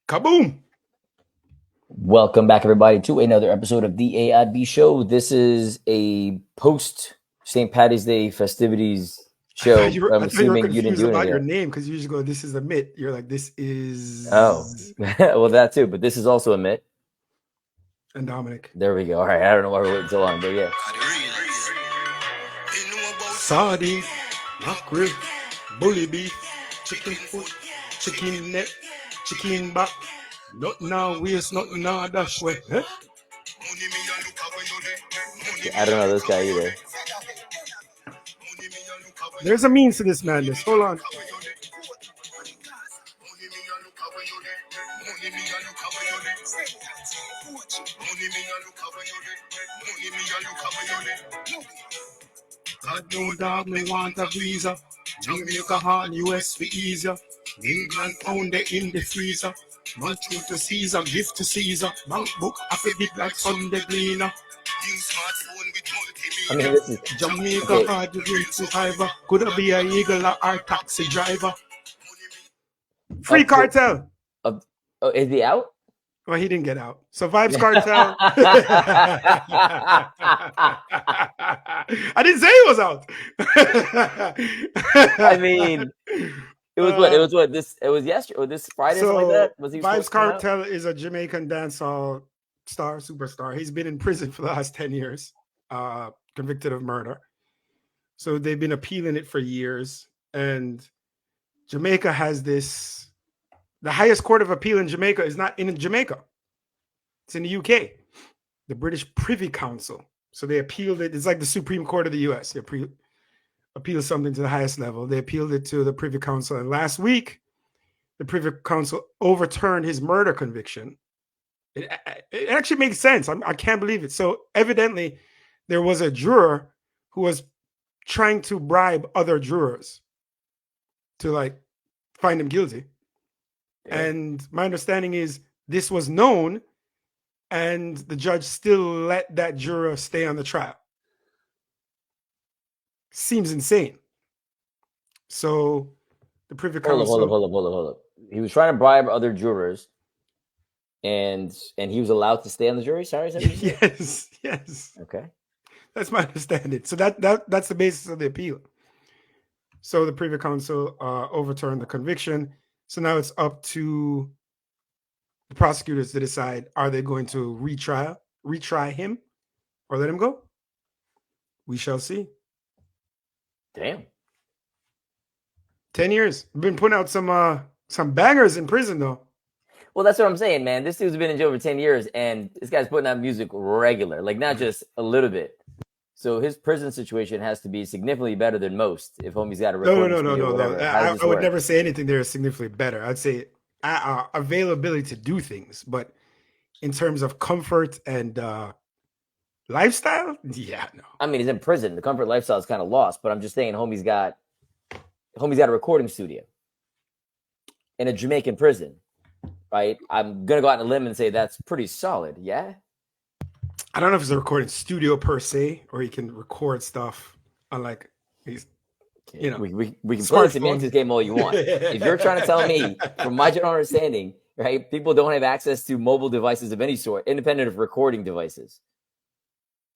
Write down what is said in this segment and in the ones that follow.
Kaboom! Welcome back, everybody, to another episode of the AIB Show. This is a post St. Patty's Day festivities show. I thought you were assuming you didn't confused do about anything. your name because you usually go, "This is Amit." You're like, "This is." Oh, well, that too. But this is also Amit. And Dominic. There we go. All right. I don't know why we're waiting so long, but yeah. Sardine, mackerel, bully beef, chicken foot, chicken neck, chicken back. Not now, waste, not now, dash way. Huh? I don't know this guy either. There's a means to this madness. Hold on. God no dog me want a visa. Jamaica hard US for easier. England pound it in the freezer. Monthly to Caesar, gift to Caesar. Bank book, I feel big like Sunday Gleaner. I mean, this is Jamaica okay. hard to great survivor. Could it be a eagle or taxi driver? Free Cartel. Oh, is he out? Well, he didn't get out. So Vybz Kartel. I didn't say he was out. I mean, it was what? It was what? It was yesterday or this Friday, so something like that? Was he Vybz Kartel is a Jamaican dancehall superstar. He's been in prison for the last 10 years, convicted of murder. So they've been appealing it for years. And Jamaica has this. The highest court of appeal in Jamaica is not in Jamaica. It's in the UK, the British Privy Council. So they appealed it. It's like the Supreme Court of the US. They appeal something to the highest level. They appealed it to the Privy Council. And last week, the Privy Council overturned his murder conviction. It actually makes sense. I can't believe it. So evidently, there was a juror who was trying to bribe other jurors to find him guilty. Yeah. And my understanding is this was known, and the judge still let that juror stay on the trial. Seems insane. So the Privy Council. Hold up. He was trying to bribe other jurors, and he was allowed to stay on the jury. Sorry, yes. Okay, that's my understanding. So that's the basis of the appeal. So the Privy Council overturned the conviction. So now it's up to the prosecutors to decide, are they going to retry him or let him go? We shall see. Damn. 10 years. We've been putting out some bangers in prison, though. Well, that's what I'm saying, man. This dude's been in jail for 10 years, and this guy's putting out music regular, not just a little bit. So his prison situation has to be significantly better than most if homie's got a recording. No. I would never say anything there is significantly better. I'd say availability to do things, but in terms of comfort and lifestyle, yeah, no. I mean, he's in prison. The comfort lifestyle is kind of lost, but I'm just saying homie's got a recording studio in a Jamaican prison, right? I'm going to go out on a limb and say that's pretty solid, yeah? I don't know if it's a recording studio per se, or he can record stuff on he's, we can play the semantics game all you want. If you're trying to tell me, from my general understanding, right, people don't have access to mobile devices of any sort, independent of recording devices.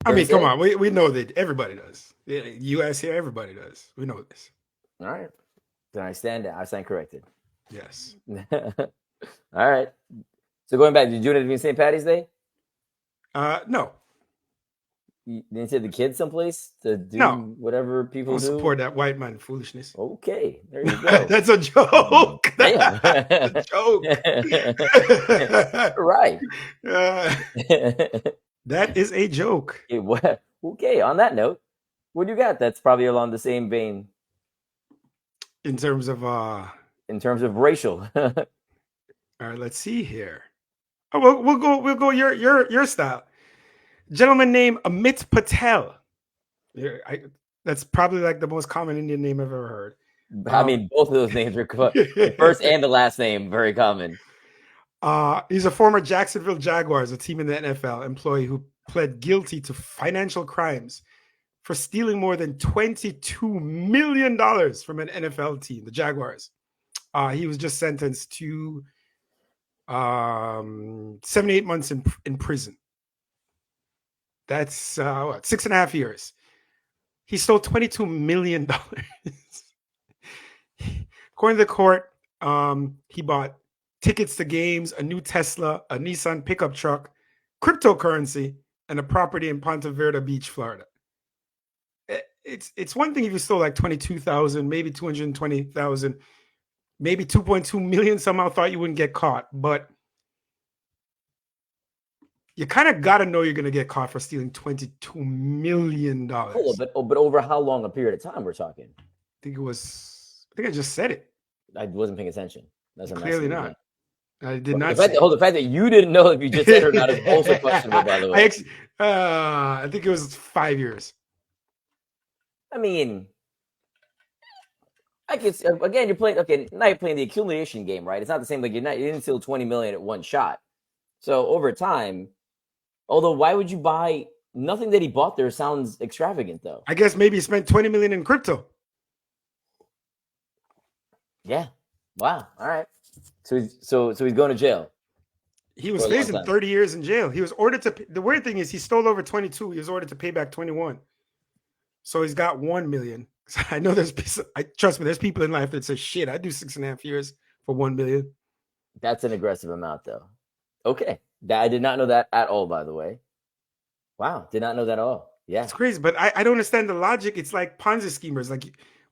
I mean, come on, we know that everybody does. U.S. here, everybody does. We know this. All right, then I stand corrected. Yes. All right. So going back, did you do anything St. Patty's Day? No. You didn't take the kids someplace to do whatever people do? Support that white man foolishness. Okay, there you go. That's a joke. Damn. That's a joke. Right. That is a joke. Okay, on that note, what do you got that's probably along the same vein? In terms of racial. All right, let's see here. Oh, we'll go your style. Gentleman named Amit Patel. That's probably the most common Indian name I've ever heard. I mean, both of those names are the first and the last name very common. He's a former Jacksonville Jaguars, a team in the NFL, employee who pled guilty to financial crimes for stealing more than $22 million from an NFL team, the Jaguars. He was just sentenced to 78 months in prison. That's what, 6.5 years. He stole $22 million. According to the court, he bought tickets to games, a new Tesla, a Nissan pickup truck, cryptocurrency, and a property in Ponte Verde Beach, Florida. It's one thing if you stole like 22,000, maybe 220,000, maybe 2.2 million. Somehow thought you wouldn't get caught, but you kind of got to know you're going to get caught for stealing $22 million. Cool, but over how long a period of time we're talking? I think I just said it. I wasn't paying attention. That's Clearly not. I did not. The fact that you didn't know if you just said it or not is also questionable, by the way. I think it was 5 years. I mean, I guess again, you're playing. Okay, now you're playing the accumulation game, right? It's not the same. Like you didn't steal 20 million at one shot. So over time, although why would you buy nothing that he bought there sounds extravagant though. I guess maybe he spent 20 million in crypto. Yeah. Wow. All right. So he's going to jail. He was facing 30 years in jail. He was ordered to. The weird thing is he stole over 22. He was ordered to pay back 21. So he's got 1 million. I know trust me, there's people in life that say, shit, I do 6.5 years for 1 million. That's an aggressive amount though. Okay. I did not know that at all, by the way. Wow. Did not know that at all. Yeah. It's crazy, but I don't understand the logic. It's like Ponzi schemers, like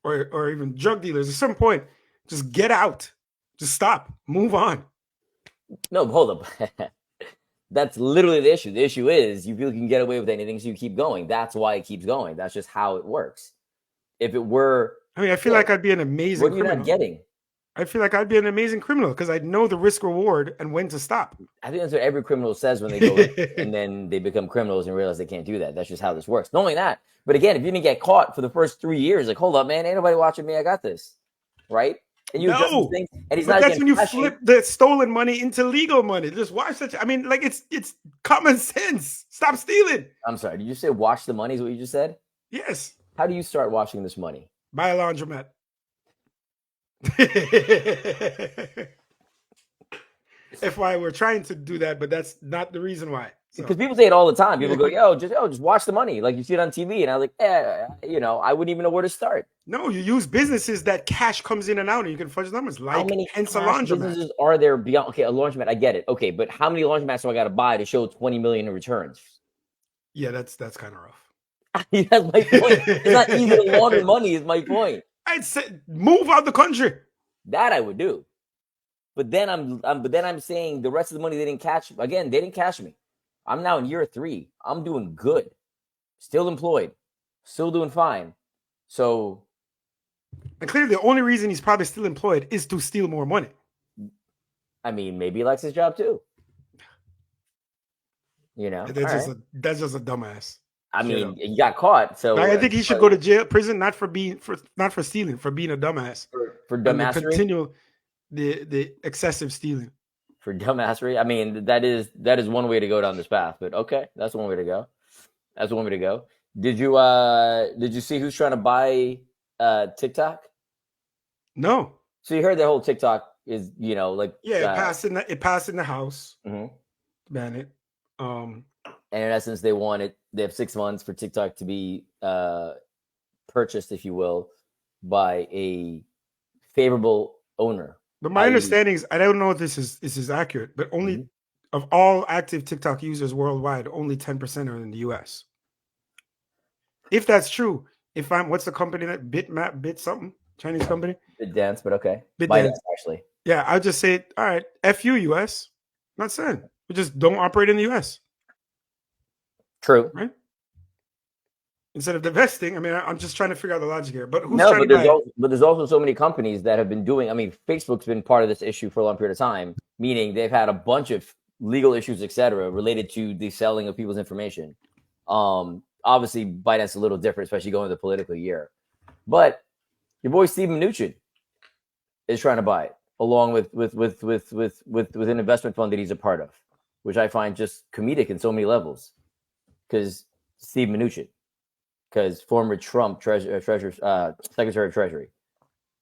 or even drug dealers. At some point, just get out. Just stop. Move on. No, hold up. That's literally the issue. The issue is you feel you can get away with anything, so you keep going. That's why it keeps going. That's just how it works. If it were... I feel like I'd be an amazing criminal. What are you not getting? I feel like I'd be an amazing criminal because I'd know the risk reward and when to stop. I think that's what every criminal says when they go in and then they become criminals and realize they can't do that. That's just how this works. Not only that, but again, if you didn't get caught for the first 3 years, like, hold up, man, ain't nobody watching me. I got this. Right? And you adjust these things, and that's when you flip the stolen money into legal money. Just watch such. It's common sense. Stop stealing. I'm sorry. Did you say wash the money? Is what you just said? Yes. How do you start washing this money? Buy a laundromat. FYI, we're trying to do that, but that's not the reason why. Because people say it all the time. People go, just watch the money. Like you see it on TV. And I was like, I wouldn't even know where to start. No, you use businesses that cash comes in and out and you can fudge numbers. Like, how many hence a laundromat. businesses are there beyond? Okay, a laundromat, I get it. Okay, but how many laundromats do I got to buy to show 20 million in returns? Yeah, that's kind of rough. That's my point. It's not easy to launder money is my point. I'd say move out the country. That I would do. But then I'm saying the rest of the money they didn't catch. Again, they didn't catch me. I'm now in year 3. I'm doing good. Still employed. Still doing fine. So. And clearly the only reason he's probably still employed is to steal more money. I mean, maybe he likes his job too. That's just a dumbass. I mean, he got caught. So I think he should go to prison, not for stealing, for being a dumbass. For dumbassery? Continue the excessive stealing. For dumbassery? I mean, that is one way to go down this path, but okay, that's one way to go. That's one way to go. Did you see who's trying to buy TikTok? No. So you heard that whole TikTok is, it passed in the House. Mm-hmm. Ban it. And in essence, they have 6 months for TikTok to be purchased, if you will, by a favorable owner. But my understanding is, I don't know if this is accurate, but only of all active TikTok users worldwide, only 10% are in the US. If that's true, what's the company that Bit something? Chinese company? BitDance, but okay. BitDance, actually. Yeah, I'll just say, all right, F you, US. Not saying. We just don't operate in the US. True. Right? Instead of divesting, I'm just trying to figure out the logic here. But there's also so many companies that have been doing. Facebook's been part of this issue for a long period of time, meaning they've had a bunch of legal issues, etc., related to the selling of people's information. Obviously, ByteDance is a little different, especially going into the political year. But your boy Steve Mnuchin is trying to buy it, along with an investment fund that he's a part of, which I find just comedic in so many levels. Because Steve Mnuchin. Because former Trump Secretary of Treasury,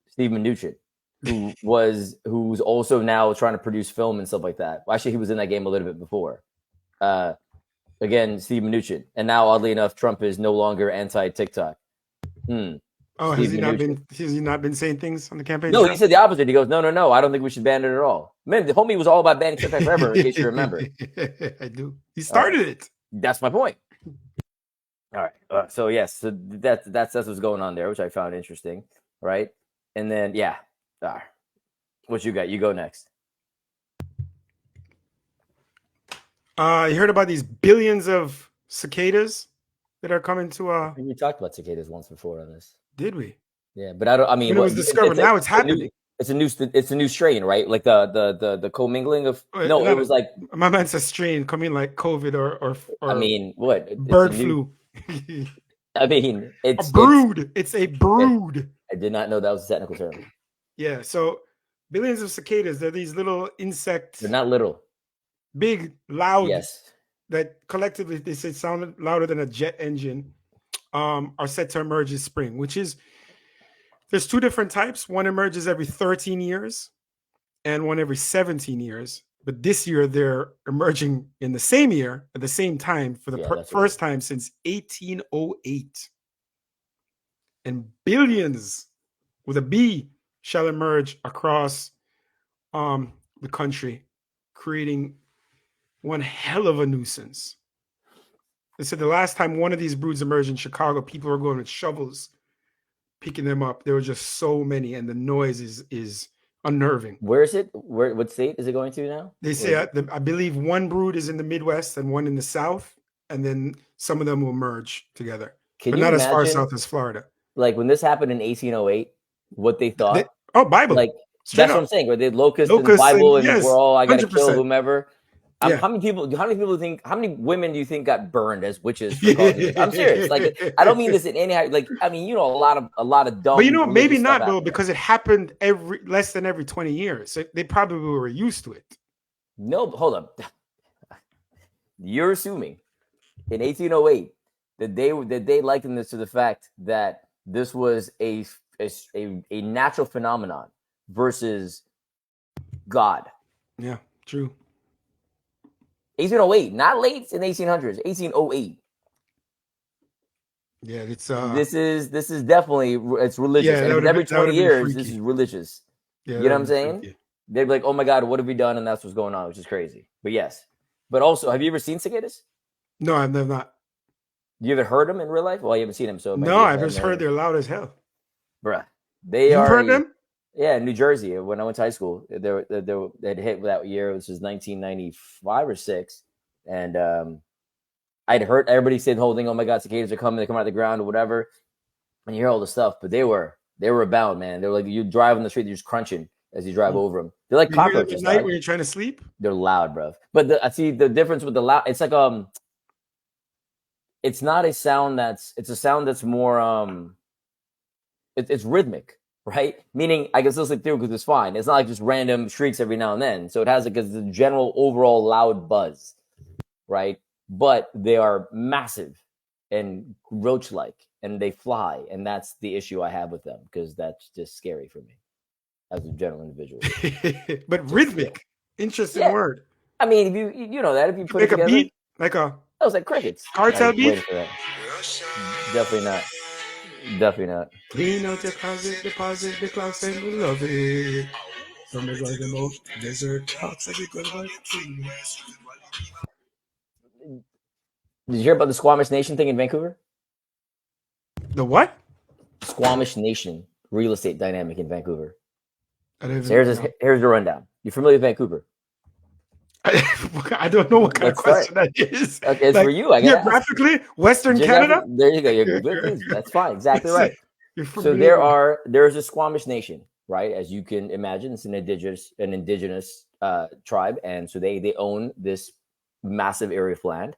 Steve Mnuchin, who's also now trying to produce film and stuff like that. Well, actually, he was in that game a little bit before. Again, Steve Mnuchin, and now oddly enough, Trump is no longer anti-TikTok. Oh, Steve has he not been saying things on the campaign? No, he said the opposite. He goes, no, I don't think we should ban it at all. Man, the homie was all about banning TikTok forever, in case you remember. I do. He started it. That's my point. All right. So yes, so that's what's going on there, which I found interesting, right? And then what you got? You go next. You heard about these billions of cicadas that are coming to We talked about cicadas once before on this. Did we? Yeah, but I don't. I mean, when it was discovered, now it's happening. It's a new strain, right? Like the commingling of it was like my man says strain coming like COVID or I mean, what bird flu. I mean, it's a brood. It's a brood. I did not know that was a technical term. Yeah, so billions of cicadas. They're these little insects. They're not little. Big, loud. Yes. That collectively they say sound louder than a jet engine. Are set to emerge this spring, which is there's two different types. One emerges every 13 years, and one every 17 years. But this year they're emerging in the same year at the same time for the first time since 1808. And billions with a B shall emerge across the country, creating one hell of a nuisance. They said the last time one of these broods emerged in Chicago, people were going with shovels, picking them up. There were just so many, and the noise is unnerving. Where is it? What state is it going to now? They say I believe one brood is in the Midwest and one in the South, and then some of them will merge together. But not as far south as Florida. Like when this happened in 1808, what they thought? Bible. Like that's what I'm saying. Where they locusts and the Bible, and we're all I got to kill whomever. Yeah. How many women do you think got burned as witches? I'm serious. Like, I don't mean this in any like. I mean, a lot of dumb. But maybe not, Bill, because it happened less than every 20 years. So they probably were used to it. No, hold up. You're assuming in 1808 that they likened this to the fact that this was a natural phenomenon versus God. Yeah, true. 1808, not late in 1800s. 1808. Yeah, it's this is definitely it's religious. Yeah, and every 20 years, this is religious. Yeah, you know what I'm saying? Freaky. They'd be like, "Oh my God, what have we done?" And that's what's going on, which is crazy. But yes, but also, have you ever seen cicadas? No, I've never not. You ever heard them in real life? Well, you haven't seen them, so no, I've just heard they're loud as hell. Bruh, You've heard them? Yeah, in New Jersey when I went to high school, they'd hit that year. This was 1995 or 6, and I'd heard everybody say the whole thing. Oh my God, cicadas are coming! They come out of the ground or whatever, and you hear all the stuff. But they were abound, man. They were like you drive on the street, you're just crunching as you drive over them. They're like cockroaches. At night when you're trying to sleep, they're loud, bro. But I see the difference with the loud. It's like it's not a sound it's a sound that's more it's rhythmic. Right? Meaning I can still sleep through because it's fine. It's not like just random shrieks every now and then. So it has like a general overall loud buzz, right? But they are massive and roach-like, and they fly. And that's the issue I have with them because that's just scary for me as a general individual. But just rhythmic. Interesting word. I mean, if you know that, if you put like it together. A beat, like a... That was like crickets. Kartel beat? Definitely not. Definitely not. Clean out your closet, deposit the clocks, and we love it. Somebody's like the most desert talks like good like Did you hear about the Squamish Nation thing in Vancouver? The what? Squamish Nation real estate dynamic in Vancouver. So here's the rundown. You familiar with Vancouver? I don't know what kind of question that is. Okay, it's for you. I guess. Geographically, Western Canada. There you go. You're good. That's fine. Exactly right. So there's a Squamish Nation, right? As you can imagine, it's an indigenous tribe, and so they own this massive area of land,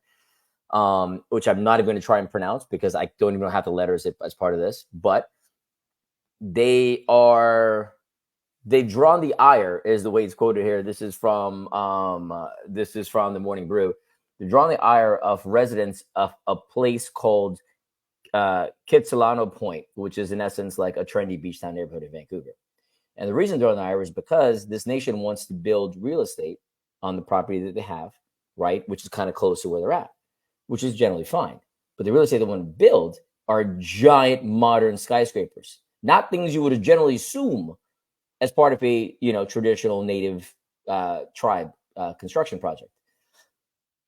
which I'm not even going to try and pronounce because I don't even know half the letters as part of this. But they've drawn the ire, is the way it's quoted here. This is from the Morning Brew. They've drawn the ire of residents of a place called Kitsilano Point, which is in essence like a trendy beach town neighborhood in Vancouver. And the reason they're on the IRA is because this nation wants to build real estate on the property that they have, right? Which is kind of close to where they're at, which is generally fine. But the real estate they want to build are giant modern skyscrapers, not things you would generally assume as part of a traditional native tribe construction project.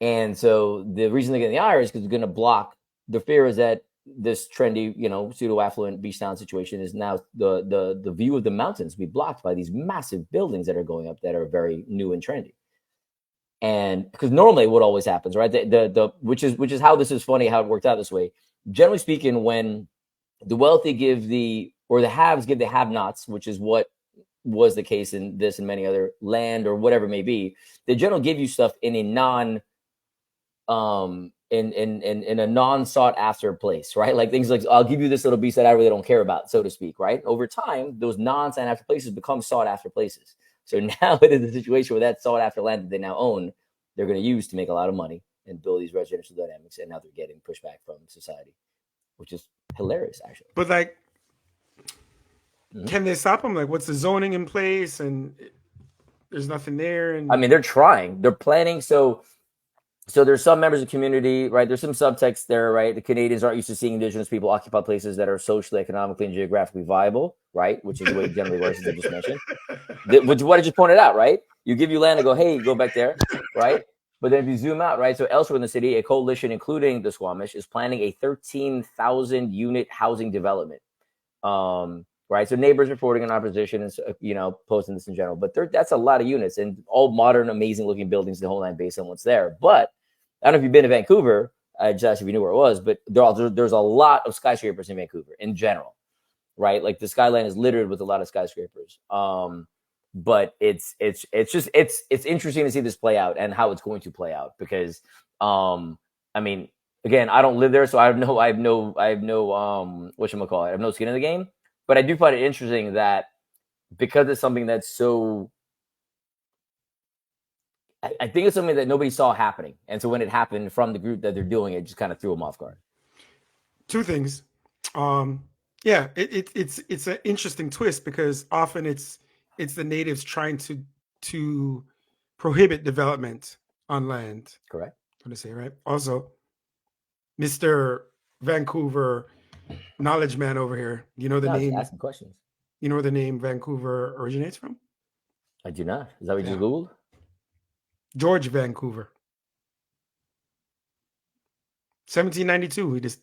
And so the reason they're getting the IRA is because they're going to block. The fear is that this trendy, pseudo-affluent beach town situation is now the view of the mountains be blocked by these massive buildings that are going up that are very new and trendy. And because normally what always happens, right? Which is how this is funny, how it worked out this way. Generally speaking, when the wealthy give the haves give the have-nots, which is what was the case in this and many other land or whatever it may be, they generally give you stuff in a non in a non-sought after place, right? Like things like, I'll give you this little beast that I really don't care about, so to speak, right? Over time, those non-sought after places become sought after places. So now it is a situation where that sought after land that they now own, they're going to use to make a lot of money and build these residential dynamics. And now they're getting pushback from society, which is hilarious, actually. But like, can they stop them? Like, what's the zoning in place? And there's nothing there. And I mean, they're trying, they're planning. So there's some members of the community, right? There's some subtext there, right? The Canadians aren't used to seeing indigenous people occupy places that are socially, economically, and geographically viable, right? Which is the way it generally works, as I just mentioned. What I just pointed out, right? You give you land and go, hey, go back there, right? But then if you zoom out, right? So elsewhere in the city, a coalition, including the Squamish, is planning a 13,000 unit housing development. Right? So neighbors reporting in opposition and, posting this in general. But that's a lot of units and all modern, amazing looking buildings, the whole line based on what's there. But I don't know if you've been to Vancouver. I just asked if you knew where it was, but there's a lot of skyscrapers in Vancouver in general, right? Like the skyline is littered with a lot of skyscrapers. But it's interesting to see this play out and how it's going to play out because, I mean, again, I don't live there, so I have no whatchamacallit, I have no skin in the game. But I do find it interesting that because it's something that's so, I think it's something that nobody saw happening. And so when it happened from the group that they're doing, it just kind of threw them off guard. Two things. Yeah, it's an interesting twist because often it's the natives trying to prohibit development on land. Correct. What to say, right? Also, Mr. Vancouver knowledge man over here. You know the name? Asking questions. You know where the name Vancouver originates from? I do not. Is that what you just Googled? George Vancouver. 1792. He just,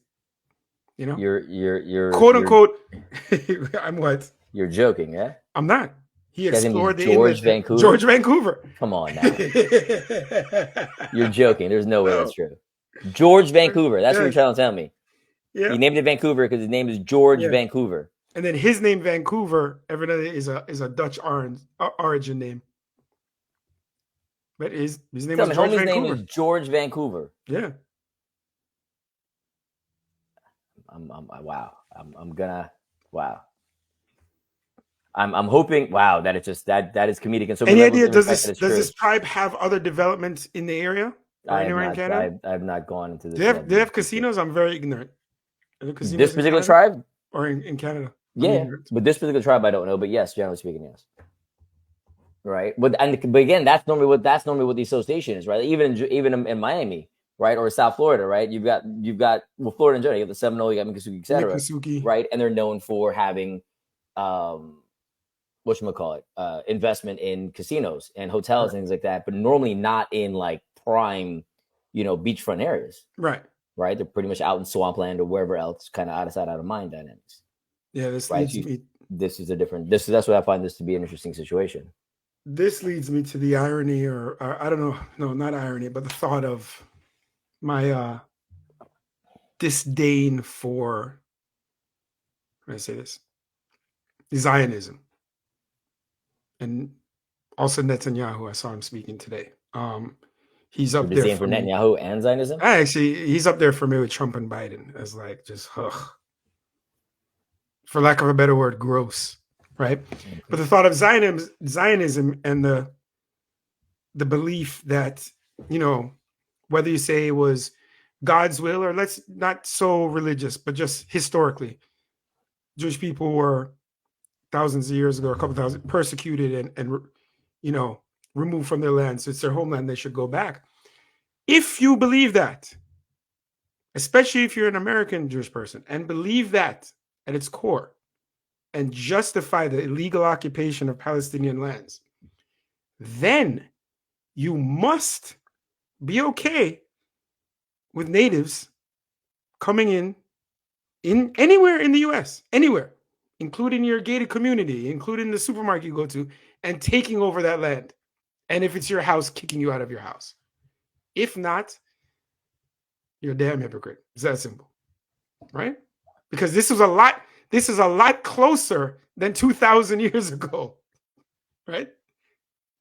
You're quote unquote. I'm what? You're joking, yeah? I'm not. He explored the George Vancouver. George Vancouver. Come on now. You're joking. There's no way that's true. George Vancouver. That's what you're trying to tell me. Yeah. He named it Vancouver because his name is George Vancouver. And then his name Vancouver evidently is a Dutch origin name. But his name is George Vancouver. Name is George Vancouver. Yeah. Wow. I'm hoping. Wow, that it's just that is comedic. And so, any idea? Does this tribe have other developments in the area or anywhere in Canada? I have not gone into this. Do they have casinos? I'm very ignorant. This particular tribe, or in Canada? Yeah, but this particular tribe, I don't know. But yes, generally speaking, yes. Right, but again, that's normally what the association is, right? Even in Miami, right, or South Florida, right? You've got Florida in general. You have the Seminole, you got Miccosukee, etc. Right, and they're known for having investment in casinos and hotels and things like that, but normally not in like prime, beachfront areas. Right. They're pretty much out in swampland or wherever else, kind of out of sight, out of mind dynamics. Yeah, that's what I find this to be an interesting situation. This leads me to the irony, or I don't know, no, not irony, but the thought of my disdain for, how do I say this? Zionism. And also Netanyahu, I saw him speaking today. He's up there for Netanyahu and Zionism? He's up there for me with Trump and Biden as like just, for lack of a better word, gross. Right. But the thought of Zionism and the belief that, whether you say it was God's will or let's not so religious, but just historically, Jewish people were thousands of years ago, a couple thousand, persecuted and removed from their land. So it's their homeland. They should go back. If you believe that, especially if you're an American Jewish person and believe that at its core and justify the illegal occupation of Palestinian lands, then you must be okay with natives coming in anywhere in the US, anywhere, including your gated community, including the supermarket you go to, and taking over that land. And if it's your house, kicking you out of your house. If not, you're a damn hypocrite. It's that simple, right? Because this is a lot closer than 2,000 years ago, right?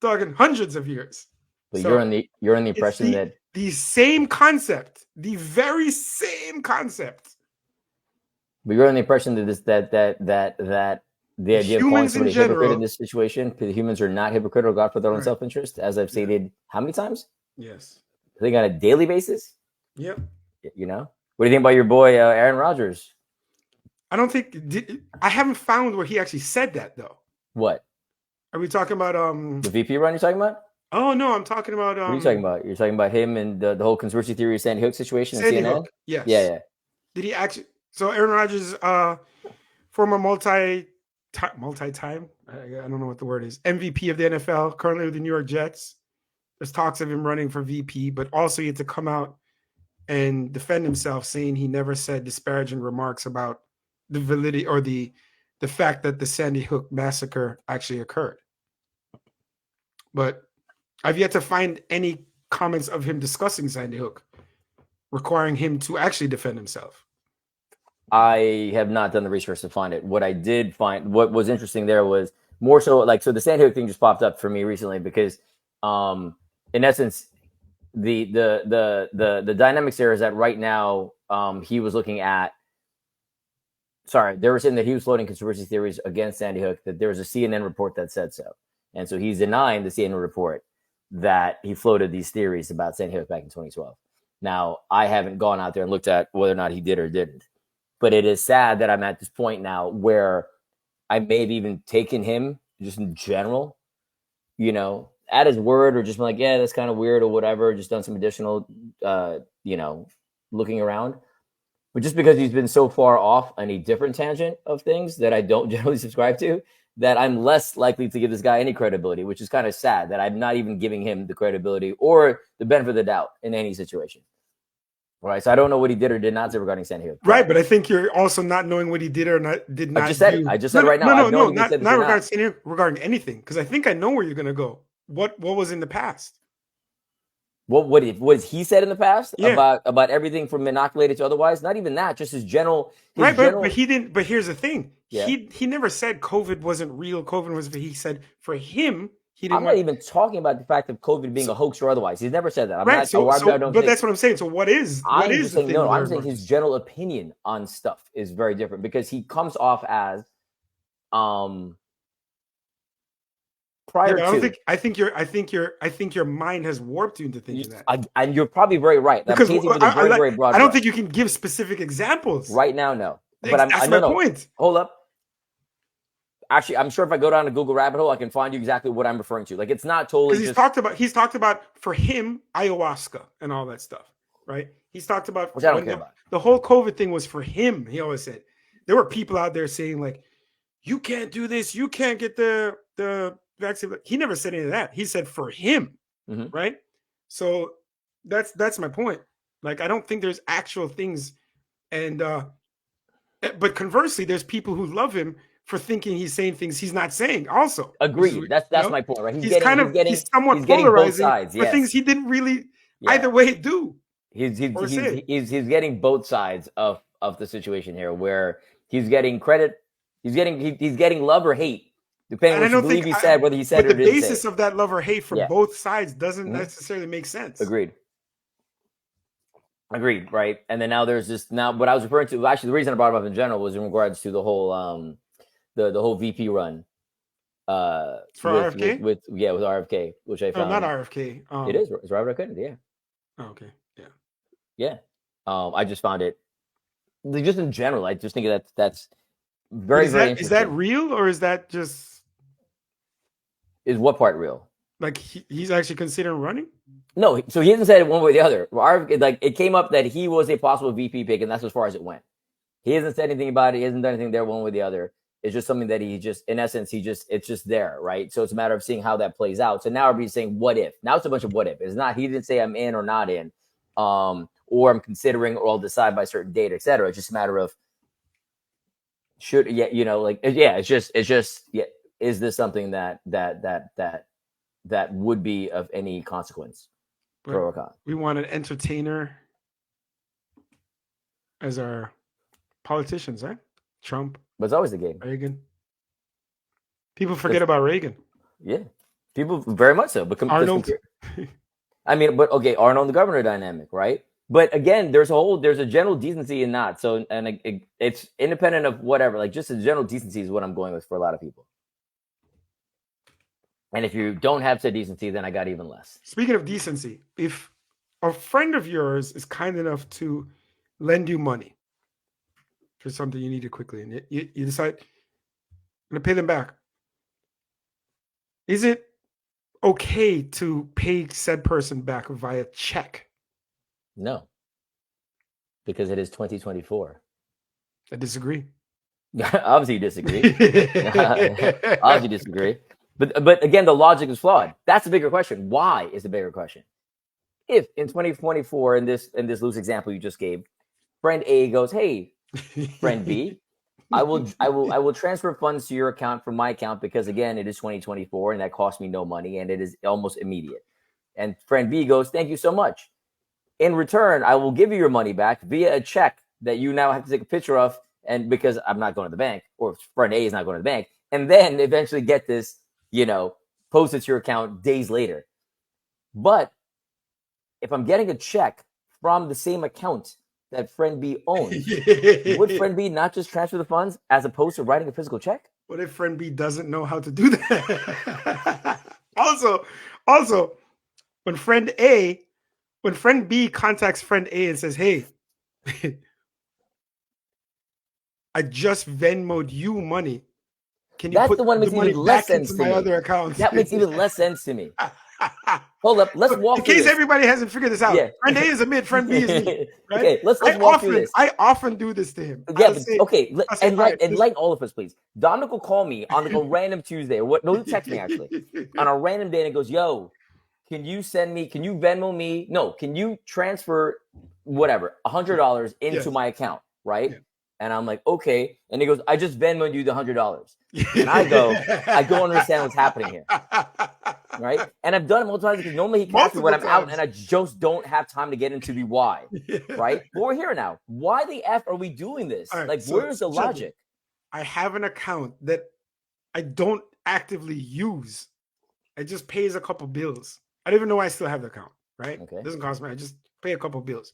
Talking hundreds of years. But so you're in the impression that the same concept, the very same concept. But you're in the impression that the idea of calling somebody a hypocrite in this situation, the humans are not hypocritical, God, for their own self-interest, as I've stated how many times? Yes. I think on a daily basis. Yep. You know, what do you think about your boy Aaron Rodgers? I don't think I haven't found where he actually said that though. What? Are we talking about the VP run? You're talking about? Oh no, I'm talking about. What are you talking about? You're talking about him and the whole conspiracy theory Sandy Hook situation. Sandy CNN? Hook. Yes. Yeah. Did he actually? So Aaron Rodgers, former multi-time, I don't know what the word is, MVP of the NFL, currently with the New York Jets. There's talks of him running for VP, but also he had to come out and defend himself, saying he never said disparaging remarks about the validity or the fact that the Sandy Hook massacre actually occurred. But I've yet to find any comments of him discussing Sandy Hook, requiring him to actually defend himself. I have not done the research to find it. What I did find, what was interesting there was more so so the Sandy Hook thing just popped up for me recently because, in essence, the dynamics there is that right now he was looking at. Sorry, they were saying that he was floating conspiracy theories against Sandy Hook. That there was a CNN report that said so, and so he's denying the CNN report that he floated these theories about Sandy Hook back in 2012. Now, I haven't gone out there and looked at whether or not he did or didn't. But it is sad that I'm at this point now where I may have even taken him just in general, at his word or just been like, yeah, that's kind of weird or whatever, just done some additional, looking around. But just because he's been so far off on a different tangent of things that I don't generally subscribe to, that I'm less likely to give this guy any credibility, which is kind of sad that I'm not even giving him the credibility or the benefit of the doubt in any situation. Right, so I don't know what he did or did not say regarding Sandy Hook. Right, but I think you're also not knowing what he did or did not. I just said it. I just said right now. No, not regarding Sandy Hook, regarding anything, because I think I know where you're going to go. What was in the past? What he said in the past about everything from inoculated to otherwise? Not even that, just his general. But he didn't. But here's the thing. Yeah. He never said COVID wasn't real. COVID was. He said for him. I'm not even talking about the fact of COVID being a hoax or otherwise. He's never said that. I'm that's what I'm saying. So what is the thing? No, I'm saying his general opinion on stuff is very different because he comes off as prior to. I think your mind has warped you into thinking that. And you're probably very right. Because very broad I don't think you can give specific examples right now. No, but that's my point. Hold up. Actually, I'm sure if I go down a Google rabbit hole, I can find you exactly what I'm referring to. Like, it's not totally. Because he's talked about for him ayahuasca and all that stuff, right? He's talked about which I don't care about. The whole COVID thing was for him. He always said there were people out there saying like, "You can't do this. You can't get the vaccine." He never said any of that. He said for him, right? So that's my point. Like, I don't think there's actual things, and but conversely, there's people who love him for thinking he's saying things he's not saying. Also, agreed. That's my point, right? He's somewhat polarizing for things he didn't really either way do. He's getting both sides of the situation here, where he's getting credit, he's getting love or hate, depending on what you believe he said, whether he said it or didn't say. The basis of that love or hate for both sides doesn't necessarily make sense. Agreed, right? And then now there's this. Now, what I was referring to, actually, the reason I brought it up in general was in regards to the whole the whole VP run for RFK with RFK, which I found not RFK. It is. It's Robert F. Kennedy. Yeah. Oh, okay. Yeah. I just found it just in general. I just think that's Very, very Is interesting. that real, or is that just Is what part real? like he's actually considering running? No, so he hasn't said it one way or the other. It came up that he was a possible VP pick, and that's as far as it went. He hasn't said anything about it. He hasn't done anything there one way or the other. It's just something that he just, in essence, it's just there, right? So it's a matter of seeing how that plays out. So now we're saying, what if? Now it's a bunch of what if. It's not, he didn't say I'm in or not in, or I'm considering, or I'll decide by a certain date, et cetera. It's just a matter of it's just, is this something that would be of any consequence, pro or con? We want an entertainer as our politicians, right? Trump. But it's always the game. Reagan. People forget about Reagan. Yeah, people very much so. But Arnold. I mean, but okay, Arnold and the governor dynamic, right? But again, there's a general decency in that. So, and it's independent of whatever. Like, just a general decency is what I'm going with for a lot of people. And if you don't have said decency, then I got even less. Speaking of decency, if a friend of yours is kind enough to lend you money for something you needed quickly, and you decide, I'm going to pay them back, is it okay to pay said person back via check? No. Because it is 2024. I disagree. Obviously you disagree. Obviously you disagree. But again, the logic is flawed. That's the bigger question. Why is the bigger question? If in 2024, in this loose example you just gave, friend A goes, "Hey, friend B, I will transfer funds to your account from my account because again, it is 2024 and that costs me no money and it is almost immediate." And friend B goes, "Thank you so much. In return, I will give you your money back via a check that you now have to take a picture of, and because I'm not going to the bank, or friend A is not going to the bank, and then eventually get this, posted to your account days later." But if I'm getting a check from the same account that friend B owns, would friend B not just transfer the funds as opposed to writing a physical check? What if friend B doesn't know how to do that? also, when friend B contacts friend A and says, "Hey, I just Venmo'd you money. Can you put the one that makes even less sense to my other account?" That makes even less sense to me. Hold up, let's walk through in case this. everybody hasn't figured this out. Yeah. Friend A is Amit, friend B is me. Right? Okay, let's walk through this. I often do this to him. Yeah, enlighten all of us, please. Dominic will call me on a random Tuesday, or what? No, he'll text me actually on a random day and goes, "Yo, can you Venmo me? No, can you transfer whatever $100 into my account, right?" Yeah. And I'm like, "Okay." And he goes, "I just Venmo'd you the $100." And I don't understand what's happening here. Right? And I've done it multiple times because normally he catches me when I'm out and I just don't have time to get into the why. Yeah. Right? But we're here now. Why the F are we doing this? Right, like, where's the logic? I have an account that I don't actively use. It just pays a couple bills. I don't even know why I still have the account, right? Okay. It doesn't cost me. I just pay a couple bills.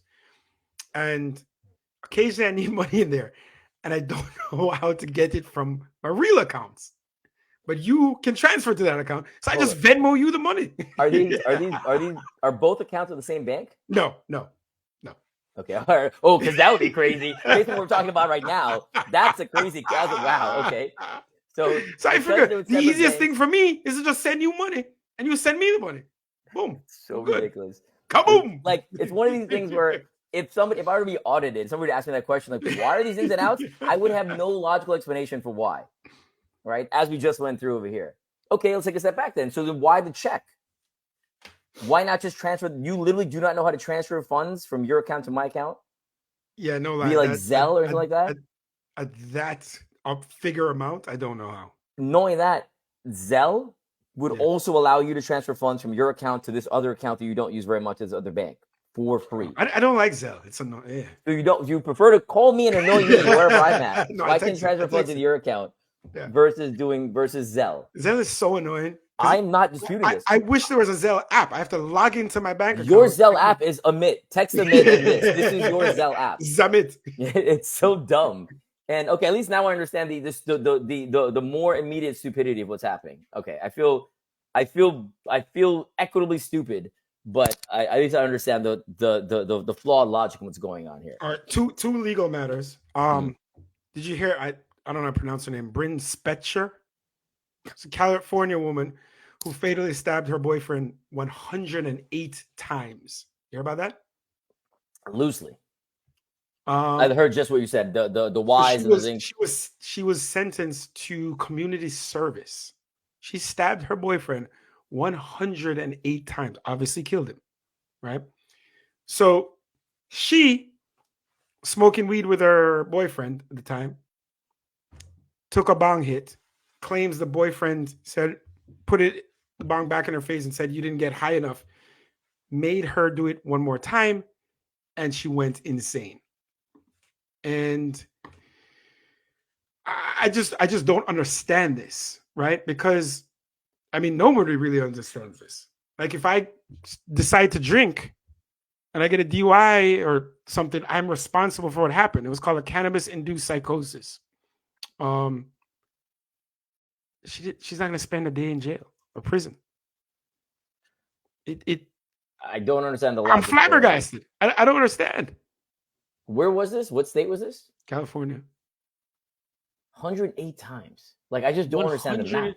And occasionally I need money in there. And I don't know how to get it from my real accounts. But you can transfer to that account. So I just Venmo you the money. Are both accounts of the same bank? No. Okay. All right. Oh, because that would be crazy. Based on what we're talking about right now, that's a crazy. Wow. Okay. So I figured the easiest thing for me is to just send you money and you send me the money. Boom. So ridiculous. Kaboom. Like, it's one of these things where if I were to be audited, somebody asked me that question, like, why are these ins and outs? I would have no logical explanation for why. Right? As we just went through over here. Okay, let's take a step back then. So then why the check? Why not just transfer? You literally do not know how to transfer funds from your account to my account? Yeah, no. Be like Zelle or anything like that? That figure amount, I don't know how. Knowing that, Zelle would also allow you to transfer funds from your account to this other account that you don't use very much as other bank for free. I don't like Zelle. It's annoying. Yeah. So you prefer to call me and annoy me wherever I'm at. No, I can transfer funds into your account. Yeah. Versus Zelle. Zelle is so annoying. I'm not disputing this. I wish there was a Zelle app. I have to log into my bank account. Your Zelle app is Amit. Text Amit and this. This is your Zelle app. Zamit. It's so dumb. And okay, at least now I understand the more immediate stupidity of what's happening. Okay, I feel equitably stupid, but at least I understand the flawed logic of what's going on here. All right, two legal matters. Did you hear? I don't know how to pronounce her name, Bryn Spejcher. It's a California woman who fatally stabbed her boyfriend 108 times. You hear about that? Loosely. I Um, heard just what you said. The so she whys and the was things. she was sentenced to community service. She stabbed her boyfriend 108 times. Obviously killed him, right? So she, smoking weed with her boyfriend at the time, took a bong hit, claims the boyfriend said, put it the bong back in her face and said, "You didn't get high enough," made her do it one more time, and she went insane. And I just don't understand this, right? Because I mean, nobody really understands this. Like if I decide to drink and I get a DUI or something, I'm responsible for what happened. It was called a cannabis-induced psychosis. Um, she's not going to spend a day in jail or prison. It I don't understand the I'm logic there. flabbergasted. I don't understand. Where was this? What state was this? California. 108 times. Like, I just don't understand the 100. math.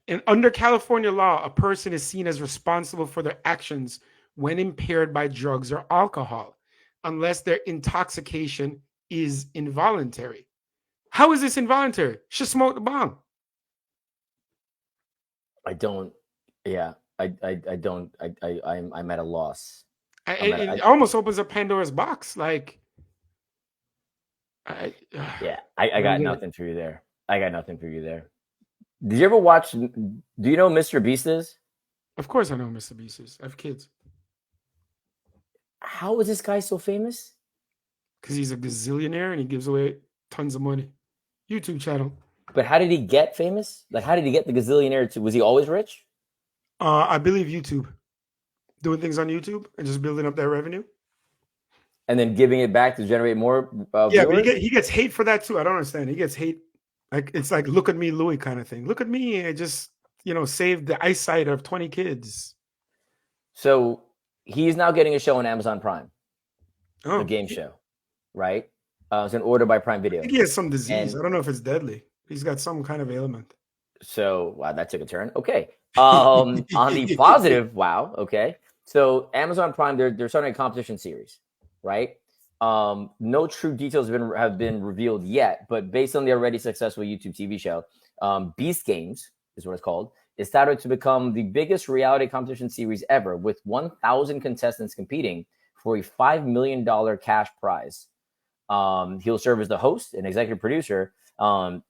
And under California law, a person is seen as responsible for their actions when impaired by drugs or alcohol, unless their intoxication is involuntary. How is this involuntary? She smoked the bomb. I don't. Yeah, I'm at a loss. It almost opens up Pandora's box. Like, yeah, I got nothing for you there. I got nothing for you there. Did you ever watch? Do you know Mr. Beast is? Of course, I know Mr. Beast is. I have kids. How is this guy so famous? Because he's a gazillionaire and he gives away tons of money. YouTube channel. But how did he get famous? Like, how did he get the gazillionaire? Was he always rich? I believe YouTube. Doing things on YouTube and just building up that revenue. And then giving it back to generate more yeah, viewers? but he gets hate for that too. I don't understand. He gets hate. Like it's like, look at me, Louis kind of thing. Look at me. I just, saved the eyesight of 20 kids. So he's now getting a show on Amazon Prime. Oh, the game show, right? It's an order by Prime Video. I think he has some disease. I don't know if it's deadly. He's got some kind of ailment. So wow, that took a turn. Okay. On the positive, wow. Okay. So Amazon Prime, they're starting a competition series, right? No true details have been revealed yet, but based on the already successful YouTube TV show, Beast Games is what it's called, is touted to become the biggest reality competition series ever, with 1,000 contestants competing for a $5 million cash prize. He'll serve as the host and executive producer, and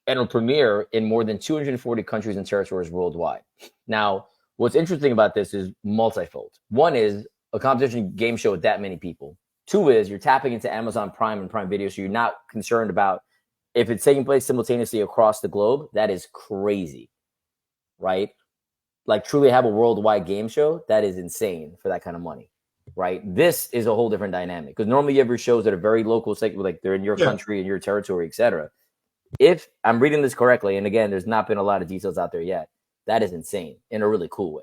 will premiere in more than 240 countries and territories worldwide. Now, what's interesting about this is multifold. One is a competition game show with that many people. Two is you're tapping into Amazon Prime and Prime Video, so you're not concerned about if it's taking place simultaneously across the globe. That is crazy, right? Like, truly have a worldwide game show, that is insane for that kind of money, right? This is a whole different dynamic, because normally you have shows that are very local, like they're in your country and your territory, etc. If I'm reading this correctly, and again, there's not been a lot of details out there yet, that is insane in a really cool way.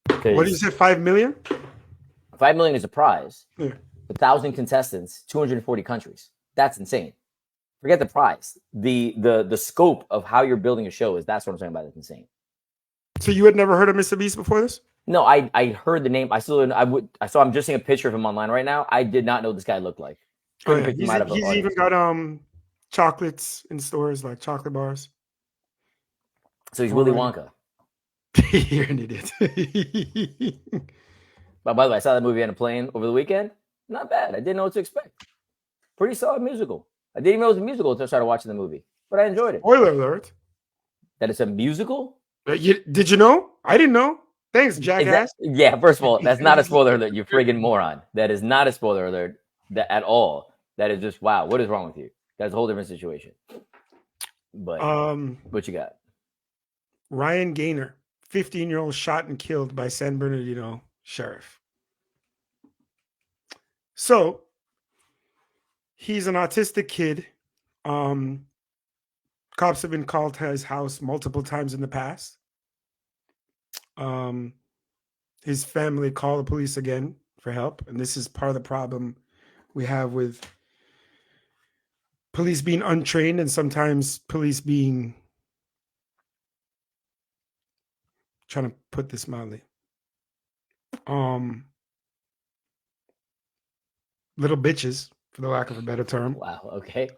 What did you say, 5 million? 5 million is a prize. 1,000 contestants, 240 countries. That's insane. Forget the prize. The scope of how you're building a show that's what I'm talking about. It's insane. So you had never heard of Mr. Beast before this? No, I heard the name. I'm just seeing a picture of him online right now. I did not know what this guy looked like. He's even got chocolates in stores, like chocolate bars. So he's Willy Wonka. You're an idiot. But by the way, I saw that movie on a plane over the weekend. Not bad. I didn't know what to expect. Pretty solid musical. I didn't even know it was a musical until I started watching the movie, but I enjoyed it. Spoiler alert. That it's a musical? Did you know? I didn't know. Thanks, jackass. Yeah, first of all, that's not a spoiler alert, you friggin' moron. That is not a spoiler alert at all. That is just, wow, what is wrong with you? That's a whole different situation. But what you got? Ryan Gaynor, 15-year-old shot and killed by San Bernardino sheriff. So he's an autistic kid. Cops have been called to his house multiple times in the past. His family called the police again for help, and this is part of the problem we have with police being untrained and sometimes police being, trying to put this mildly, little bitches, for the lack of a better term. Wow. Okay.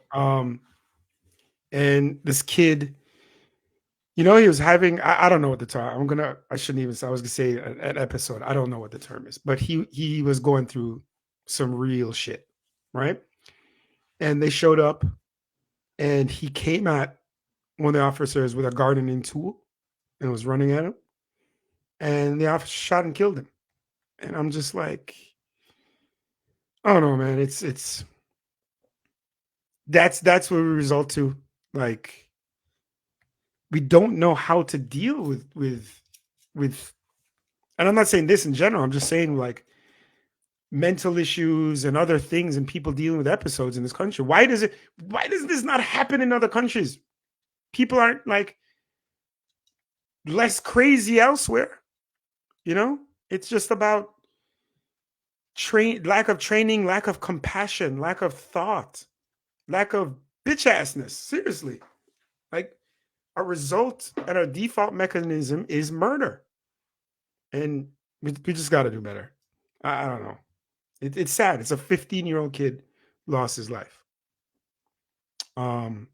And this kid, he was having, I don't know what the term, I shouldn't even say, I was gonna say an episode. I don't know what the term is, but he was going through some real shit, right? And they showed up and he came at one of the officers with a gardening tool and was running at him. And the officer shot and killed him. And I'm just like, I don't know, man. That's what we result to. Like, we don't know how to deal with and I'm not saying this in general, I'm just saying like mental issues and other things and people dealing with episodes in this country. Why does this not happen in other countries? People aren't like less crazy elsewhere. It's just about lack of training, lack of compassion, lack of thought, lack of bitch assness. Seriously. Like, our result and our default mechanism is murder. And we just got to do better. I don't know. It's sad. It's a 15-year-old kid lost his life. In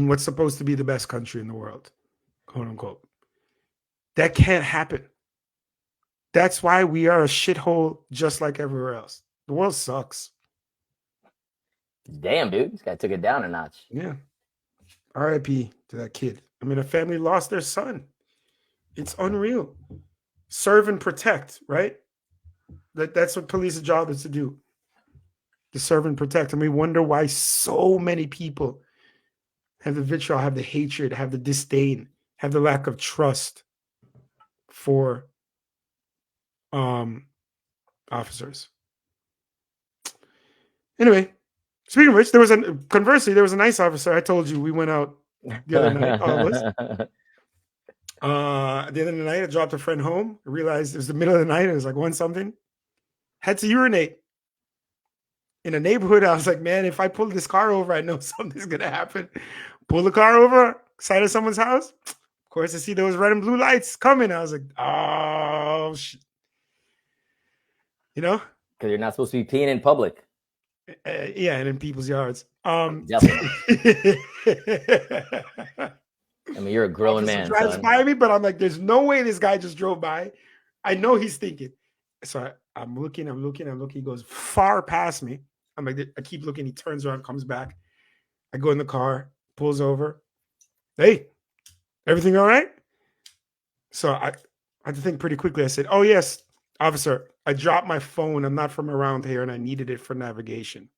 what's supposed to be the best country in the world, quote unquote. That can't happen. That's why we are a shithole just like everywhere else. The world sucks. Damn, dude. This guy took it down a notch. Yeah. RIP to that kid. I mean, a family lost their son. It's unreal. Serve and protect, right? That's what police's job is to do. To serve and protect. And we wonder why so many people have the vitriol, have the hatred, have the disdain, have the lack of trust for officers. Anyway, speaking of which, conversely, there was a nice officer. I told you we went out the other night, all of us. The other night, I dropped a friend home. I realized it was the middle of the night. It was like 1 something. Had to urinate in a neighborhood. I was like, man, if I pull this car over, I know something's gonna happen. Pull the car over, side of someone's house. Of course, I see those red and blue lights coming. I was like, oh shit. Because you're not supposed to be peeing in public. Yeah, and in people's yards. Definitely. I mean, you're a grown man. Drives by me, but I'm like, there's no way this guy just drove by. I know he's thinking. So I'm looking. He goes far past me. I'm like, I keep looking. He turns around, comes back. I go in the car, pulls over. Hey, everything all right? So I had to think pretty quickly. I said, oh, yes, officer, I dropped my phone. I'm not from around here, and I needed it for navigation.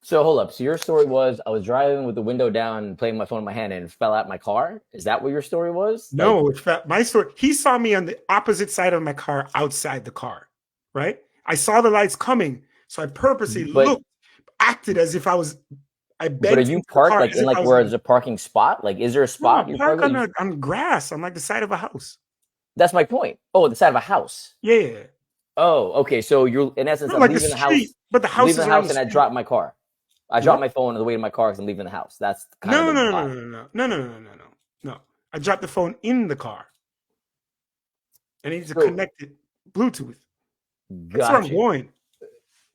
So hold up. So your story was I was driving with the window down and playing my phone in my hand and it fell out my car? Is that what your story was? No, my story. He saw me on the opposite side of my car, outside the car, right? I saw the lights coming, so I purposely acted as if I bent. But are you parked in where there's a parking spot? Like, is there a spot? No, park on grass on like the side of a house. That's my point. Oh, the side of a house. Yeah. Oh, okay. So you're in essence, I'm leaving the house, but the house is leaving the house, and I dropped my car. I dropped my phone on the way to my car because I'm leaving the house. That's kind of no. I dropped the phone in the car, and I need to connect it Bluetooth. That's where I'm going.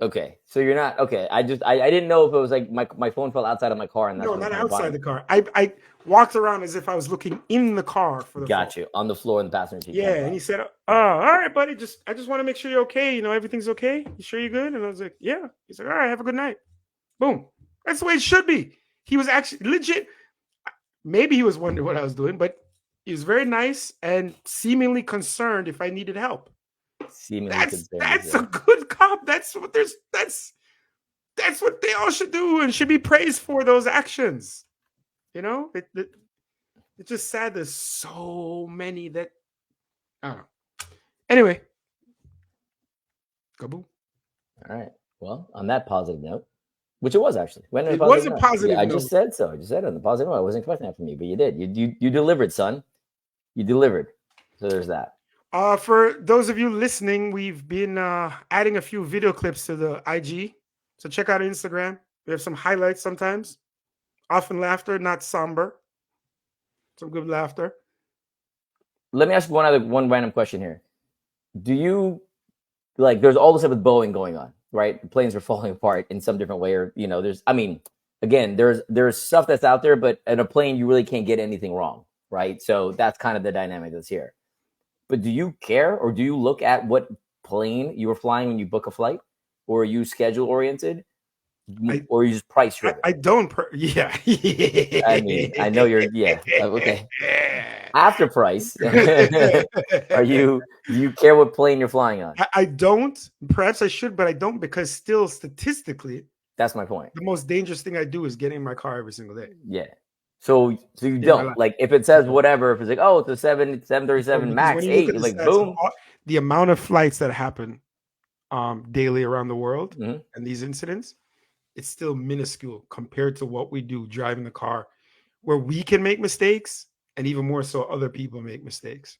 Okay, so you're not okay. I didn't know if it was like my phone fell outside of my car and that's not outside the car. I walked around as if I was looking in the car for the phone. You on the floor in the passenger seat. Yeah, and he said, "Oh, all right, buddy. I just want to make sure you're okay. Everything's okay. You sure you're good?" And I was like, "Yeah." He's like, "All right, have a good night." Boom. That's the way it should be. He was actually legit. Maybe he was wondering what I was doing, but he was very nice and seemingly concerned if I needed help. That's a good cop. That's what they all should do and should be praised for those actions. It's just sad. There's so many that I don't know. Anyway, kaboom. All right. Well, on that positive note, which it was actually. It was a positive note. I just said so. I just said it on the positive note. I wasn't expecting that from you, but you did. You delivered, son. You delivered. So there's that. For those of you listening, we've been adding a few video clips to the IG. So check out Instagram. We have some highlights sometimes. Often laughter, not somber. Some good laughter. Let me ask you one random question here. Do you like? There's all this stuff with Boeing going on, right? The planes are falling apart in some different way, or there's. I mean, again, there's stuff that's out there, but in a plane you really can't get anything wrong, right? So that's kind of the dynamic that's here. But do you care, or do you look at what plane you were flying when you book a flight, or are you schedule oriented, or are you just price driven? I don't. Yeah. I mean, I know you're. Yeah. Okay. After price, do you care what plane you're flying on? I don't. Perhaps I should, but I don't, because still statistically, that's my point. The most dangerous thing I do is get in my car every single day. Yeah. So you don't like if it says whatever, if it's like, oh, it's a 737 MAX 8, you're like, boom. The amount of flights that happen daily around the world and these incidents, it's still minuscule compared to what we do driving the car, where we can make mistakes, and even more so other people make mistakes.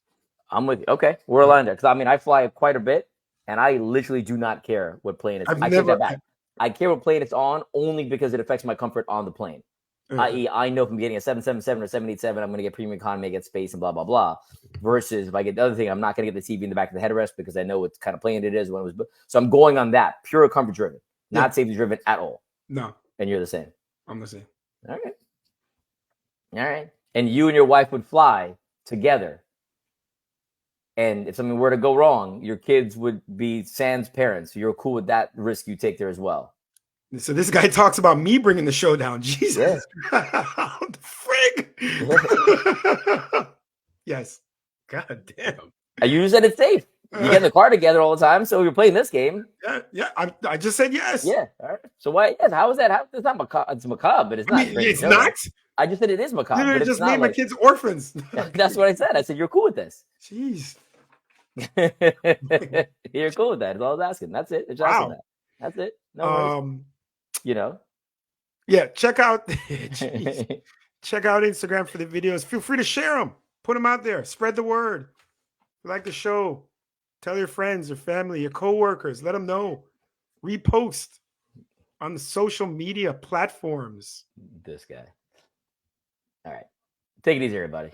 I'm with you. Okay, we're aligned there. Because I mean, I fly quite a bit, and I literally do not care what plane it's. I take that back. I care what plane it's on only because it affects my comfort on the plane. I.e., I know if I'm getting a 777 or 787, I'm going to get premium economy, get space, and blah blah blah. Versus if I get the other thing, I'm not going to get the TV in the back of the headrest because I know what kind of plane it is when it was. So I'm going on that pure comfort driven, not safety driven at all. No, and you're the same. I'm the same. All right. And you and your wife would fly together. And if something were to go wrong, your kids would be sans parents. So you're cool with that risk you take there as well. So this guy talks about me bringing the show down. Jesus. Yeah. The frig. Yeah. Yes. God damn. And you said it's safe. You get in the car together all the time, so you're playing this game. Yeah. I just said yes. Yeah. All right. So why? Yes. How is that? It's not macabre. It's macabre, but it's not. It's not. I just said it is macabre. Literally just made my kids orphans. That's what I said. I said you're cool with this. Jeez. You're cool with that. That's all I was asking. That's it. Wow. That's it. No worries. Yeah. Check out Instagram for the videos. Feel free to share them. Put them out there. Spread the word. If you like the show, tell your friends, your family, your coworkers. Let them know. Repost on the social media platforms. This guy. All right. Take it easy, everybody.